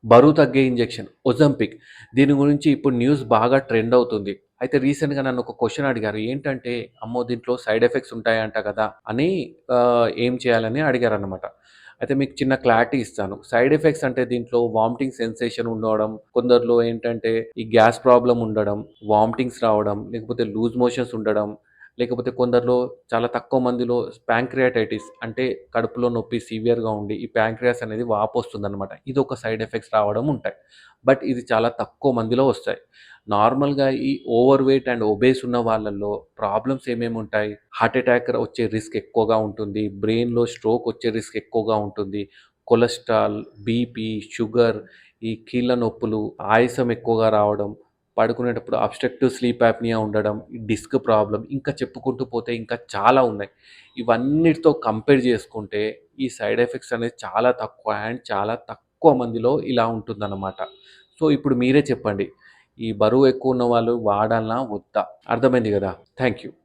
బరువు తగ్గే injection Ozempic. దీని గురించి ఇప్పుడు న్యూస్ బాగా ట్రెండ్ అవుతుంది. అయితే రీసెంట్‌గా నన్ను ఒక క్వెషన్ అడిగారు. ఏంటంటే, "అమ్మో! దీంట్లో సైడ్ ఎఫెక్ట్స్ ఉంటాయంట కదా!" అని ఏం చేయాలని అడిగారన్నమాట. అయితే మీకు చిన్న క్లారిటీ ఇస్తాను. సైడ్ ఎఫెక్ట్స్ అంటే దీంట్లో వామిటింగ్ సెన్సేషన్ ఉండడం, కొందరిలో ఏంటంటే ఈ గ్యాస్ ప్రాబ్లమ్ ఉండడం, వామిటింగ్స్ రావడం, లేకపోతే లూజ్ మోషన్స్ ఉండడం, లేకపోతే కొందరిలో చాలా తక్కువ మందిలో ప్యాంక్రియాటైటిస్ అంటే కడుపులో నొప్పి సివియర్‌గా ఉండి, ఈ ప్యాంక్రియాస్ అనేది వాపొస్తుందనమాట. ఇదొక సైడ్ ఎఫెక్ట్స్ రావడం ఉంటాయి. బట్ ఇది చాలా తక్కువ మందిలో వస్తాయి. నార్మల్‌గా ఈ ఓవర్ వెయిట్ అండ్ ఒబేస్ ఉన్న వాళ్ళలో ప్రాబ్లమ్స్ ఏమేముంటాయి? హార్ట్ అటాక్ వచ్చే రిస్క్ ఎక్కువగా ఉంటుంది. బ్రెయిన్‌లో స్ట్రోక్ వచ్చే రిస్క్ ఎక్కువగా ఉంటుంది. కొలెస్ట్రాల్, బీపీ, షుగర్, ఈ కీళ్ళ నొప్పులు, ఆయాసం ఎక్కువగా రావడం, పడుకునేటప్పుడు అబ్స్ట్రక్టివ్ స్లీప్ యాప్నియా ఉండడం, ఈ డిస్క్ ప్రాబ్లమ్ ఇంకా చెప్పుకుంటూ పోతే ఇంకా చాలా ఉన్నాయి. ఇవన్నిటితో కంపేర్ చేసుకుంటే ఈ సైడ్ ఎఫెక్ట్స్ అనేది చాలా తక్కువ అండ్ చాలా తక్కువ మందిలో ఇలా ఉంటుందన్నమాట. సో, ఇప్పుడు మీరే చెప్పండి. ఈ బరువు ఎక్కువ ఉన్న వాళ్ళు వాడాలనా? వద్దా? అర్థమైంది గదా! Thank you.